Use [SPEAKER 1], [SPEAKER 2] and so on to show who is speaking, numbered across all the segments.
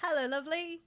[SPEAKER 1] Hello, lovely.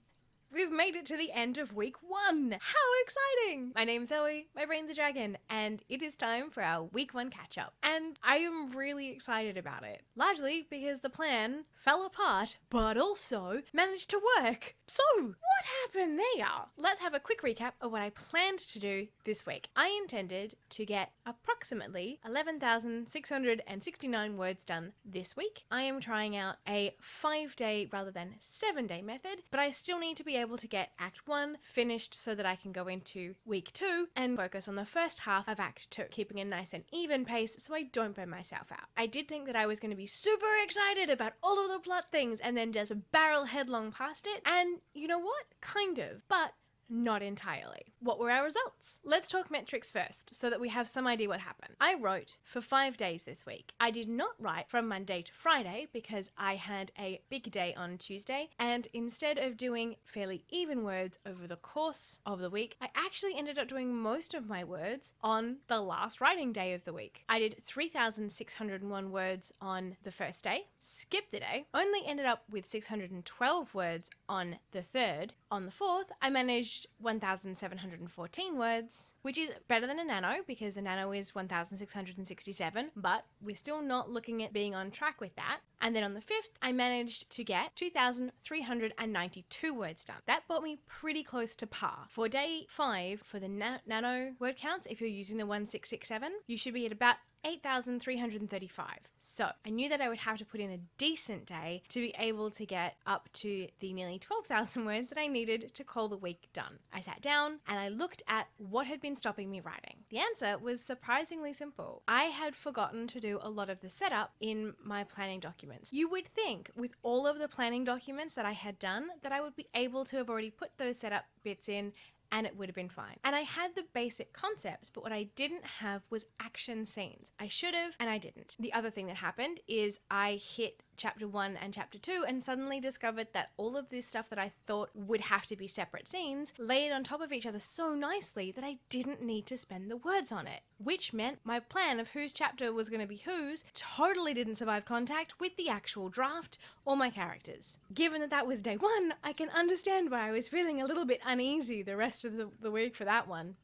[SPEAKER 1] We've made it to the end of week 1. How exciting! My name's Zoe, my brain's a dragon, and it is time for our week 1 catch up. And I am really excited about it, largely because the plan fell apart, but also managed to work. So, what happened there? Let's have a quick recap of what I planned to do this week. I intended to get approximately 11,669 words done this week. I am trying out a 5-day rather than 7-day method, but I still need to be able to get Act 1 finished so that I can go into week 2 and focus on the first half of Act 2, keeping a nice and even pace so I don't burn myself out. I did think that I was going to be super excited about all of the plot things and then just barrel headlong past it, and you know what? Kind of, but not entirely. What were our results? Let's talk metrics first so that we have some idea what happened. I wrote for 5 days this week. I did not write from Monday to Friday because I had a big day on Tuesday, and instead of doing fairly even words over the course of the week, I actually ended up doing most of my words on the last writing day of the week. I did 3,601 words on the first day, skipped a day, only ended up with 612 words on the third. On the fourth, I managed 1,714 words, which is better than a nano because a nano is 1,667, but we're still not looking at being on track with that. And then on the fifth, I managed to get 2,392 words done. That brought me pretty close to par. For day 5, for the nano word counts, if you're using the 1667, you should be at about 8,335. So I knew that I would have to put in a decent day to be able to get up to the nearly 12,000 words that I needed to call the week done. I sat down and I looked at what had been stopping me writing. The answer was surprisingly simple. I had forgotten to do a lot of the setup in my planning documents. You would think with all of the planning documents that I had done that I would be able to have already put those setup bits in and it would have been fine. And I had the basic concepts, but what I didn't have was action scenes. I should have, and I didn't. The other thing that happened is I hit chapter 1 and chapter 2 and suddenly discovered that all of this stuff that I thought would have to be separate scenes laid on top of each other so nicely that I didn't need to spend the words on it, which meant my plan of whose chapter was going to be whose totally didn't survive contact with the actual draft or my characters. Given that that was day 1, I can understand why I was feeling a little bit uneasy the rest of the week for that one.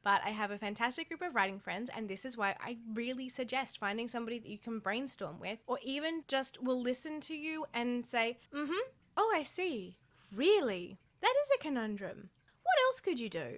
[SPEAKER 1] But I have a fantastic group of writing friends, and this is why I really suggest finding somebody that you can brainstorm with, or even just will listen to you and say, oh, I see. Really? That is a conundrum. What else could you do?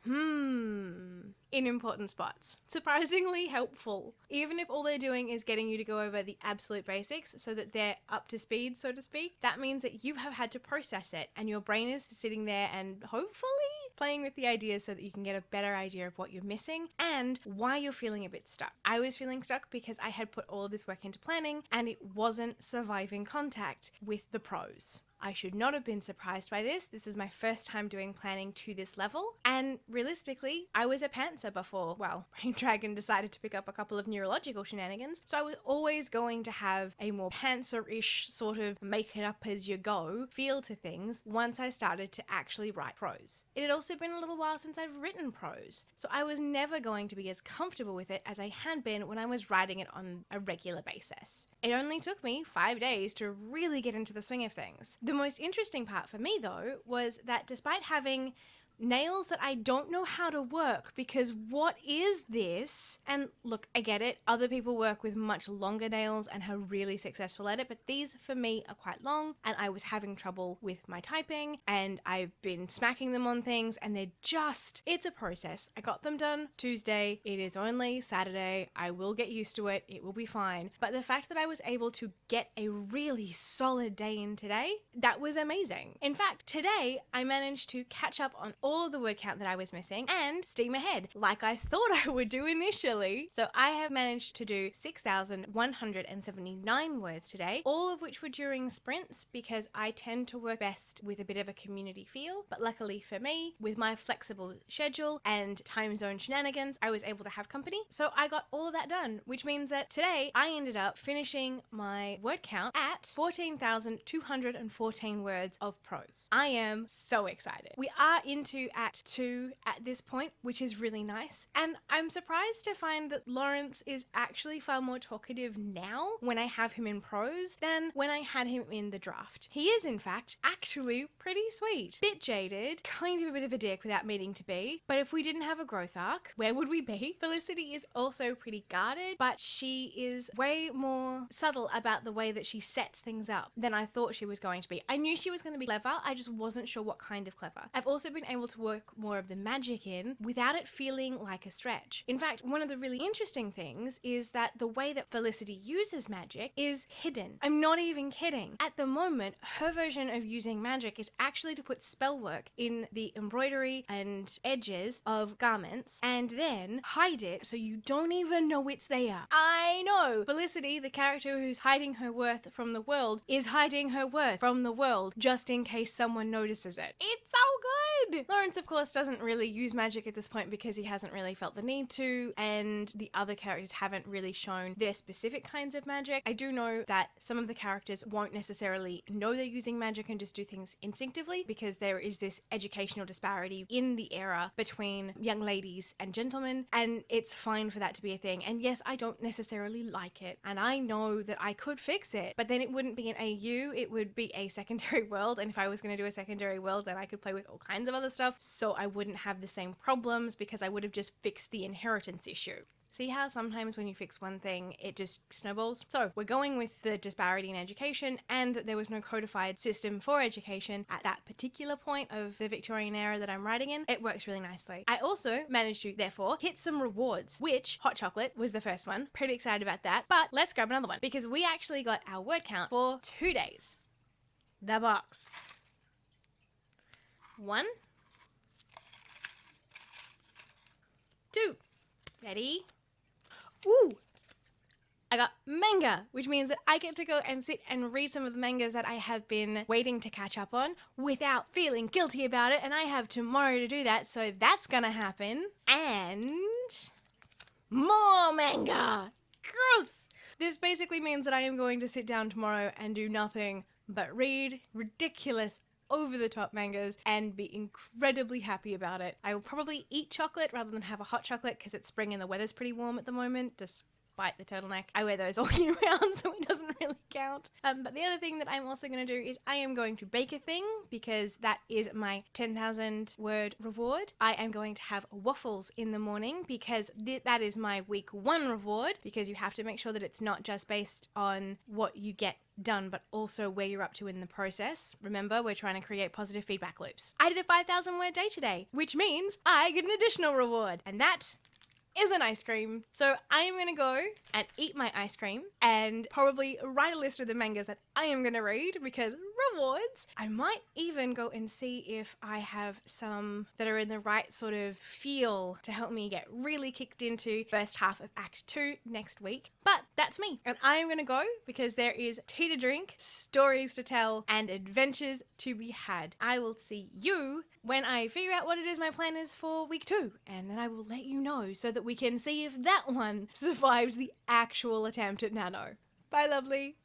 [SPEAKER 1] In important spots. Surprisingly helpful. Even if all they're doing is getting you to go over the absolute basics so that they're up to speed, so to speak, that means that you have had to process it and your brain is sitting there and hopefully playing with the ideas so that you can get a better idea of what you're missing and why you're feeling a bit stuck. I was feeling stuck because I had put all of this work into planning and it wasn't surviving contact with the prose. I should not have been surprised by this. This is my first time doing planning to this level. And realistically, I was a pantser before, well, Brain Dragon decided to pick up a couple of neurological shenanigans. So I was always going to have a more pantser-ish sort of make it up as you go feel to things once I started to actually write prose. It had also been a little while since I've written prose. So I was never going to be as comfortable with it as I had been when I was writing it on a regular basis. It only took me 5 days to really get into the swing of things. The most interesting part for me, though, was that despite having nails that I don't know how to work because what is this? And look, I get it. Other people work with much longer nails and are really successful at it, but these for me are quite long and I was having trouble with my typing and I've been smacking them on things and it's a process. I got them done Tuesday. It is only Saturday. I will get used to it. It will be fine. But the fact that I was able to get a really solid day in today, that was amazing. In fact, today I managed to catch up on all of the word count that I was missing and steam ahead like I thought I would do initially. So I have managed to do 6,179 words today, all of which were during sprints because I tend to work best with a bit of a community feel. But luckily for me, with my flexible schedule and time zone shenanigans, I was able to have company. So I got all of that done, which means that today I ended up finishing my word count at 14,214 words of prose. I am so excited. We are into into Act 2 at this point, which is really nice. And I'm surprised to find that Lawrence is actually far more talkative now when I have him in prose than when I had him in the draft. He is, in fact, actually pretty sweet. Bit jaded, kind of a bit of a dick without meaning to be, but if we didn't have a growth arc, where would we be? Felicity is also pretty guarded, but she is way more subtle about the way that she sets things up than I thought she was going to be. I knew she was going to be clever, I just wasn't sure what kind of clever. I've also been able to work more of the magic in without it feeling like a stretch. In fact, one of the really interesting things is that the way that Felicity uses magic is hidden. I'm not even kidding. At the moment, her version of using magic is actually to put spell work in the embroidery and edges of garments and then hide it so you don't even know it's there. I know! Felicity, the character who's hiding her worth from the world, is hiding her worth from the world just in case someone notices it. It's so good! Lawrence, of course, doesn't really use magic at this point because he hasn't really felt the need to, and the other characters haven't really shown their specific kinds of magic. I do know that some of the characters won't necessarily know they're using magic and just do things instinctively because there is this educational disparity in the era between young ladies and gentlemen, and it's fine for that to be a thing. And yes, I don't necessarily like it, and I know that I could fix it, but then it wouldn't be an AU, it would be a secondary world, and if I was going to do a secondary world, then I could play with all kinds of other stuff, so I wouldn't have the same problems because I would have just fixed the inheritance issue. See how sometimes when you fix one thing, it just snowballs? So we're going with the disparity in education and that there was no codified system for education at that particular point of the Victorian era that I'm writing in. It works really nicely. I also managed to, therefore, hit some rewards, which hot chocolate was the first one. Pretty excited about that. But let's grab another one because we actually got our word count for 2 days. The box. 1, 2. Ready? Ooh! I got manga, which means that I get to go and sit and read some of the mangas that I have been waiting to catch up on without feeling guilty about it, and I have tomorrow to do that, so that's gonna happen. And more manga! Gross! This basically means that I am going to sit down tomorrow and do nothing but read ridiculous over-the-top mangas and be incredibly happy about it. I will probably eat chocolate rather than have a hot chocolate because it's spring and the weather's pretty warm at the moment, despite the turtleneck. I wear those all year round, so it doesn't really count. But the other thing that I'm also going to do is I am going to bake a thing because that is my 10,000 word reward. I am going to have waffles in the morning because that is my week 1 reward, because you have to make sure that it's not just based on what you get done, but also where you're up to in the process. Remember, we're trying to create positive feedback loops. I did a 5,000 word day today, which means I get an additional reward, and that is an ice cream. So I am going to go and eat my ice cream and probably write a list of the mangas that I am going to read because rewards. I might even go and see if I have some that are in the right sort of feel to help me get really kicked into first half of Act 2 next week. But that's me. And I am going to go because there is tea to drink, stories to tell, and adventures to be had. I will see you when I figure out what it is my plan is for week 2. And then I will let you know so that we can see if that one survives the actual attempt at Nano. Bye, lovely.